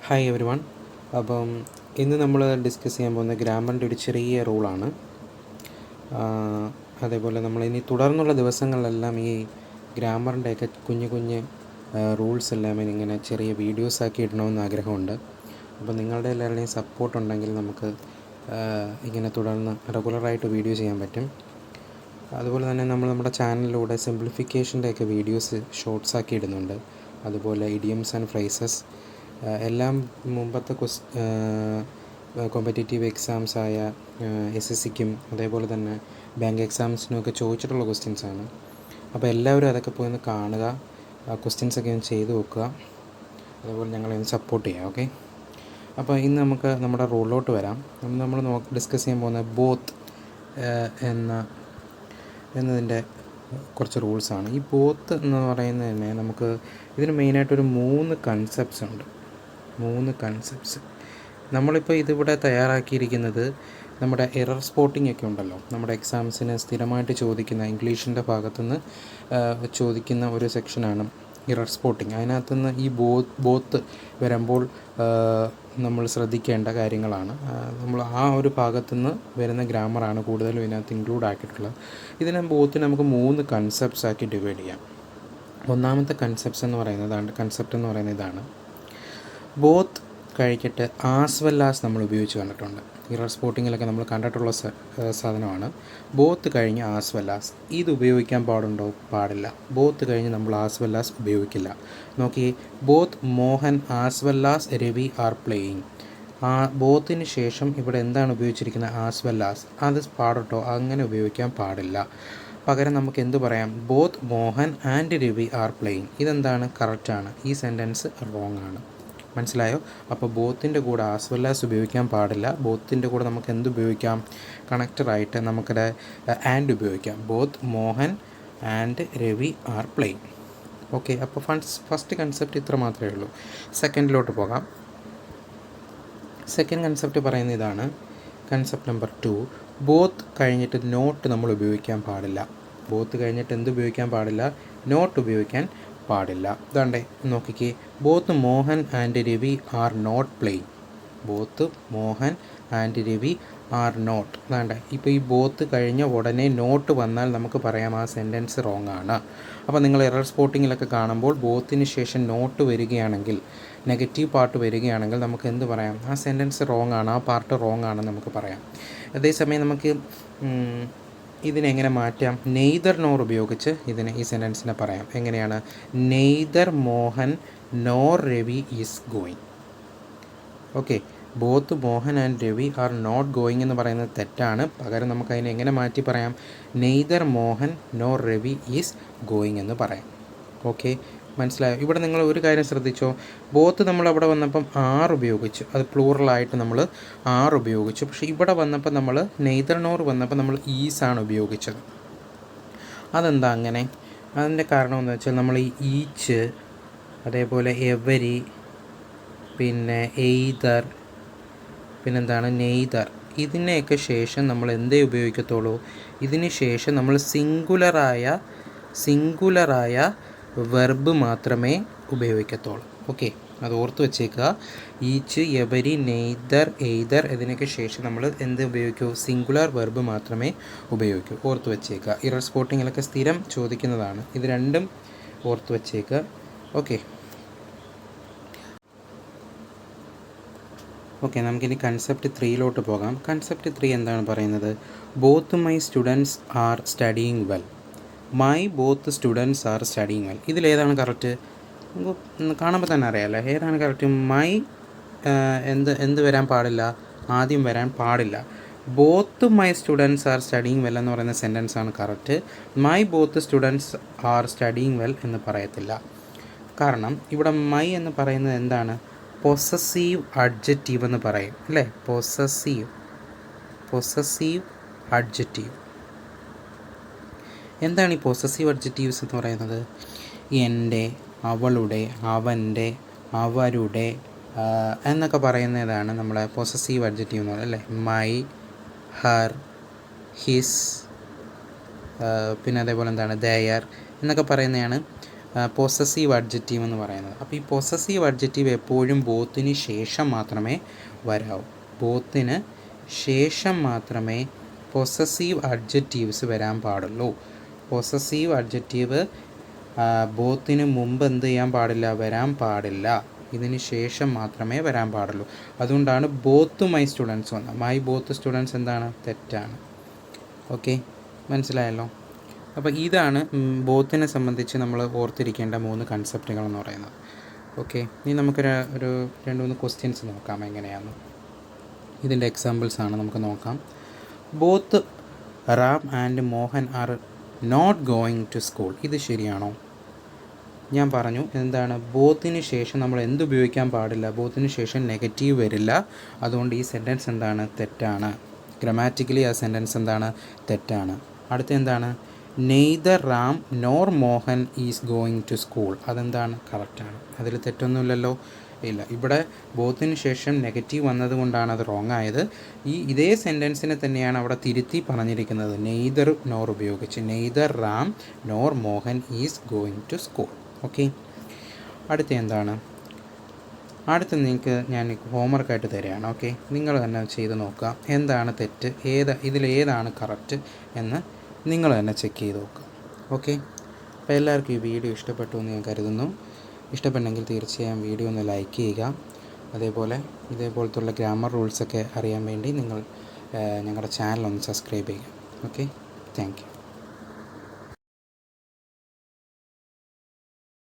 Hi every one. അപ്പം ഇന്ന് നമ്മൾ ഡിസ്കസ് ചെയ്യാൻ പോകുന്ന ഗ്രാമറിൻ്റെ ഒരു ചെറിയ റൂളാണ്. അതേപോലെ നമ്മളിനി തുടർന്നുള്ള ദിവസങ്ങളിലെല്ലാം ഈ ഗ്രാമറിൻ്റെയൊക്കെ കുഞ്ഞു കുഞ്ഞ് റൂൾസ് എല്ലാം ഇങ്ങനെ ചെറിയ വീഡിയോസാക്കി ഇടണമെന്ന് ആഗ്രഹമുണ്ട്. അപ്പോൾ നിങ്ങളുടെ എല്ലാവരുടെയും സപ്പോർട്ട് ഉണ്ടെങ്കിൽ നമുക്ക് ഇങ്ങനെ തുടർന്ന് റെഗുലറായിട്ട് വീഡിയോ ചെയ്യാൻ പറ്റും. അതുപോലെ തന്നെ നമ്മുടെ ചാനലിലൂടെ സിംപ്ലിഫിക്കേഷൻ്റെയൊക്കെ വീഡിയോസ് ഷോർട്സാക്കി ഇടുന്നുണ്ട്. അതുപോലെ ഇഡിയംസ് ആൻഡ് ഫ്രേസസ് എല്ലാം മുമ്പത്തെ കോമ്പറ്റേറ്റീവ് എക്സാംസായ SSCക്കും അതേപോലെ തന്നെ ബാങ്ക് എക്സാംസിനുമൊക്കെ ചോദിച്ചിട്ടുള്ള ക്വസ്റ്റ്യൻസാണ്. അപ്പോൾ എല്ലാവരും അതൊക്കെ പോയി ഒന്ന് കാണുക, ക്വസ്റ്റ്യൻസൊക്കെ ഒന്ന് ചെയ്ത് നോക്കുക, അതേപോലെ ഞങ്ങളെ ഒന്ന് സപ്പോർട്ട് ചെയ്യുക. ഓക്കെ, അപ്പോൾ ഇന്ന് നമുക്ക് നമ്മുടെ റൂളിലോട്ട് വരാം. നമ്മൾ ഡിസ്കസ് ചെയ്യാൻ പോകുന്ന ബോത്ത് എന്നതിൻ്റെ കുറച്ച് റൂൾസാണ്. ഈ ബോത്ത് എന്ന് പറയുന്നത് തന്നെ നമുക്ക് ഇതിന് മെയിനായിട്ടൊരു 3 കൺസെപ്റ്റ്സ് ഉണ്ട്. 3 കൺസെപ്റ്റ്സ് നമ്മളിപ്പോൾ ഇതിവിടെ തയ്യാറാക്കിയിരിക്കുന്നത് നമ്മുടെ എറർ സ്പോട്ടിംഗ് ഒക്കെ ഉണ്ടല്ലോ, നമ്മുടെ എക്സാംസിന് സ്ഥിരമായിട്ട് ചോദിക്കുന്ന ഇംഗ്ലീഷിൻ്റെ ഭാഗത്തുനിന്ന് ചോദിക്കുന്ന ഒരു സെക്ഷനാണ് എറർ സ്പോട്ടിംഗ്. അതിനകത്തുനിന്ന് ഈ ബോത്ത് വരുമ്പോൾ നമ്മൾ ശ്രദ്ധിക്കേണ്ട കാര്യങ്ങളാണ്. നമ്മൾ ആ ഒരു ഭാഗത്തുനിന്ന് വരുന്ന ഗ്രാമറാണ് കൂടുതലും ഇതിനകത്ത് ഇൻക്ലൂഡ് ആക്കിയിട്ടുള്ളത്. ഇതിനെ ബോത്തിന് നമുക്ക് 3 കൺസെപ്റ്റ്സ് ആക്കി ഡിവൈഡ് ചെയ്യാം. ഒന്നാമത്തെ കൺസെപ്റ്റ് എന്ന് പറയുന്നത് ഇതാണ്. ബോത്ത് കഴിഞ്ഞിട്ട് ആസ് വെൽ ആസ് നമ്മൾ ഉപയോഗിച്ച് കണ്ടിട്ടുണ്ട്. എറർ സ്പോട്ടിങ്ങിലൊക്കെ നമ്മൾ കണ്ടിട്ടുള്ള സാധനമാണ്. ബോത്ത് കഴിഞ്ഞ് ആസ് വെൽ ആസ് ഇത് ഉപയോഗിക്കാൻ പാടുണ്ടോ? പാടില്ല. ബോത്ത് കഴിഞ്ഞ് നമ്മൾ ആസ് വെൽ ആസ് ഉപയോഗിക്കില്ല. നോക്കി, both Mohan as well as Ravi are playing. ബോത്തിന് ശേഷം ഇവിടെ എന്താണ് ഉപയോഗിച്ചിരിക്കുന്നത്? As well as. അത് പാടട്ടോ? അങ്ങനെ ഉപയോഗിക്കാൻ പാടില്ല. പകരം നമുക്ക് എന്ത് പറയാം? Both Mohan and Ravi are playing. ഇതെന്താണ്? കറക്റ്റാണ്. ഈ സെൻറ്റൻസ് റോങ് ആണ്. മനസ്സിലായോ? അപ്പോൾ ബോത്തിൻ്റെ കൂടെ ആസ് വെൽ ആസ് ഉപയോഗിക്കാൻ പാടില്ല. ബോത്തിൻ്റെ കൂടെ നമുക്ക് എന്ത് ഉപയോഗിക്കാം? കണക്റ്ററായിട്ട് നമുക്കിടെ ആൻഡ് ഉപയോഗിക്കാം. Both Mohan and Ravi are playing. Okay, അപ്പോൾ ഫസ്റ്റ് കൺസെപ്റ്റ് ഇത്ര മാത്രമേ ഉള്ളൂ. സെക്കൻഡിലോട്ട് പോകാം. സെക്കൻഡ് കൺസെപ്റ്റ് പറയുന്ന ഇതാണ്. കൺസെപ്റ്റ് നമ്പർ 2, ബോത്ത് കഴിഞ്ഞിട്ട് നോട്ട് നമ്മൾ ഉപയോഗിക്കാൻ പാടില്ല. ബോത്ത് കഴിഞ്ഞിട്ട് എന്ത് ഉപയോഗിക്കാൻ പാടില്ല? നോട്ട് ഉപയോഗിക്കാൻ പാടില്ല. ഇതാണ്ടേ നോക്കിക്കേ, both Mohan and Ravi are not playing. Both Mohan and Ravi are not. ഇതാണ്ടേ, ഇപ്പോൾ ഈ ബോത്ത് കഴിഞ്ഞ ഉടനെ നോട്ട് വന്നാൽ നമുക്ക് പറയാം ആ സെൻറ്റൻസ് റോങ് ആണ്. അപ്പോൾ നിങ്ങൾ എറർ സ്പോട്ടിങ്ങിലൊക്കെ കാണുമ്പോൾ ബോത്തിന് ശേഷം നോട്ട് വരികയാണെങ്കിൽ, നെഗറ്റീവ് പാർട്ട് വരികയാണെങ്കിൽ നമുക്ക് എന്ത് പറയാം? ആ സെൻറ്റൻസ് റോങ് ആണ്, ആ പാർട്ട് റോങ് ആണെന്ന് നമുക്ക് പറയാം. അതേസമയം നമുക്ക് ഇതിനെങ്ങനെ മാറ്റാം? നെയ്തർ നോർ ഉപയോഗിച്ച് ഈ സെൻറ്റൻസിനെ പറയാം. എങ്ങനെയാണ്? Neither Mohan nor Ravi is going. Okay, both Mohan and Ravi are not going എന്ന് പറയുന്നത് തെറ്റാണ്. പകരം നമുക്ക് അതിനെ എങ്ങനെ മാറ്റി പറയാം? Neither Mohan nor Ravi is going എന്ന് പറയാം. ഓക്കെ, മനസ്സിലായോ? ഇവിടെ നിങ്ങൾ ഒരു കാര്യം ശ്രദ്ധിച്ചോ, ബോത്ത് നമ്മൾ അവിടെ വന്നപ്പം ആർ ഉപയോഗിച്ചു, അത് പ്ലൂറലായിട്ട് നമ്മൾ ആർ ഉപയോഗിച്ചു. പക്ഷേ ഇവിടെ വന്നപ്പോൾ നമ്മൾ നെയ്തർ നോർ വന്നപ്പോൾ നമ്മൾ ഈസാണ് ഉപയോഗിച്ചത്. അതെന്താ അങ്ങനെ? അതിൻ്റെ കാരണം എന്ന് വെച്ചാൽ നമ്മൾ ഈ ഈച്ച്, അതേപോലെ എവരി, പിന്നെ എയ്തർ, പിന്നെന്താണ് നെയ്തർ, ഇതിനെയൊക്കെ ശേഷം നമ്മൾ എന്തേ ഉപയോഗിക്കത്തുള്ളൂ? ഇതിന് ശേഷം നമ്മൾ സിംഗുലറായ വെർബ് മാത്രമേ ഉപയോഗിക്കത്തുള്ളൂ. ഓക്കെ, അത് ഓർത്ത് വെച്ചേക്കുക. ഈച്ച്, എവരി, നെയ്തർ, എയ്തർ ഇതിനൊക്കെ ശേഷം നമ്മൾ എന്ത് ഉപയോഗിക്കൂ? സിംഗുലർ വെർബ് മാത്രമേ ഉപയോഗിക്കൂ. ഓർത്ത് വെച്ചേക്കുക. എറർ സ്പോട്ടിങ്ങിലൊക്കെ സ്ഥിരം ചോദിക്കുന്നതാണ്. ഇത് രണ്ടും ഓർത്ത് വെച്ചേക്കുക. ഓക്കെ, നമുക്കിനി കൺസെപ്റ്റ് 3 പോകാം. കൺസെപ്റ്റ് 3 എന്താണ് പറയുന്നത്? Both my students are studying well. My both students are studying well. ഇതിലേതാണ് കറക്റ്റ്? നമുക്ക് കാണുമ്പോൾ തന്നെ അറിയാമല്ലോ ഏതാണ് കറക്റ്റ്. മൈ എന്ത് വരാൻ പാടില്ല? ആദ്യം വരാൻ പാടില്ല. Both my students are studying well എന്ന് പറയുന്ന സെൻറ്റൻസ് ആണ് correct. My both students are studying well എന്ന് പറയത്തില്ല. കാരണം ഇവിടെ മൈ എന്ന് പറയുന്നത് എന്താണ്? പൊസസീവ് അഡ്ജക്റ്റീവ് എന്ന് പറയും അല്ലേ? Possessive adjective. എന്താണ് ഈ പൊസസീവ് അഡ്ജക്റ്റീവ്സ് എന്ന് പറയുന്നത്? എൻ്റെ, അവളുടെ, അവൻ്റെ, അവരുടെ എന്നൊക്കെ പറയുന്നതാണ് നമ്മളെ പൊസസീവ് അഡ്ജക്റ്റീവ് എന്ന് പറയുന്നത് അല്ലേ? മൈ, ഹർ, ഹിസ്, പിന്നെ അതേപോലെ എന്താണ് ദയർ എന്നൊക്കെ പറയുന്നതാണ് പൊസസീവ് അഡ്ജക്റ്റീവ് എന്ന് പറയുന്നത്. അപ്പോൾ ഈ പൊസസീവ് അഡ്ജക്റ്റീവ് എപ്പോഴും ബോത്തിന് ശേഷം മാത്രമേ വരാവൂ. ബോത്തിന് ശേഷം മാത്രമേ പൊസസീവ് അഡ്ജക്റ്റീവ്സ് വരാൻ പാടുള്ളൂ. പൊസസീവ് അഡ്ജക്റ്റീവ് ബോത്തിന് മുമ്പ് എന്ത് ചെയ്യാൻ പാടില്ല, വരാൻ പാടില്ല. ഇതിന് ശേഷം മാത്രമേ വരാൻ പാടുള്ളൂ. അതുകൊണ്ടാണ് ബോത്ത് മൈ സ്റ്റുഡൻസ് വന്നത്. മൈ ബോത്ത് സ്റ്റുഡൻസ് എന്താണ്, തെറ്റാണ്. ഓക്കെ, മനസ്സിലായല്ലോ. അപ്പോൾ ഇതാണ് ബോത്തിനെ സംബന്ധിച്ച് നമ്മൾ ഓർത്തിരിക്കേണ്ട 3 കൺസെപ്റ്റുകൾ എന്ന് പറയുന്നത്. ഓക്കെ, ഇനി നമുക്കൊരു 2-3 ക്വസ്റ്റ്യൻസ് നോക്കാം എങ്ങനെയാണ്. ഇതിൻ്റെ എക്സാമ്പിൾസാണ് നമുക്ക് നോക്കാം. Both Ram and Mohan are not going to school. ഇത് ശരിയാണോ? ഞാൻ പറഞ്ഞു എന്താണ്, ബോത്തിന് ശേഷം നമ്മൾ എന്തുപയോഗിക്കാൻ പാടില്ല, ബോത്തിന് ശേഷം നെഗറ്റീവ് വരില്ല. അതുകൊണ്ട് ഈ സെൻറ്റൻസ് എന്താണ്, തെറ്റാണ്. ഗ്രാമാറ്റിക്കലി ആ സെൻറ്റൻസ് എന്താണ്, തെറ്റാണ്. അടുത്ത എന്താണ്, neither Ram nor Mohan is going to school. അതെന്താണ്, കറക്റ്റാണ്. അതിൽ തെറ്റൊന്നുമില്ലല്ലോ, ഇല്ല. ഇവിടെ ബോത്തിന് ശേഷം നെഗറ്റീവ് വന്നതുകൊണ്ടാണ് അത് റോങ് ആയത്. ഇതേ സെൻറ്റൻസിനെ തന്നെയാണ് അവിടെ തിരുത്തി പറഞ്ഞിരിക്കുന്നത്, നെയ്തർ നോർ ഉപയോഗിച്ച്. Neither Ram nor Mohan is going to school. Okay, അടുത്ത എന്താണ്, അടുത്ത നിങ്ങൾക്ക് ഞാൻ ഹോംവർക്കായിട്ട് തരികയാണ്. ഓക്കെ, നിങ്ങൾ തന്നെ ചെയ്ത് നോക്കുക എന്താണ് തെറ്റ്, ഇതിലേതാണ് കറക്റ്റ് എന്ന് നിങ്ങൾ തന്നെ ചെക്ക് ചെയ്ത് നോക്കുക. ഓക്കെ, അപ്പോൾ എല്ലാവർക്കും ഈ വീഡിയോ ഇഷ്ടപ്പെട്ടു എന്ന് ഞാൻ കരുതുന്നു. ഇഷ്ടപ്പെട്ടെങ്കിൽ തീർച്ചയായും വീഡിയോ ഒന്ന് ലൈക്ക് ചെയ്യുക. അതേപോലെ ഇതേപോലത്തുള്ള ഗ്രാമർ റൂൾസൊക്കെ അറിയാൻ വേണ്ടി നിങ്ങൾ ഞങ്ങളുടെ ചാനൽ ഒന്ന് സബ്സ്ക്രൈബ് ചെയ്യുക. Okay, thank you.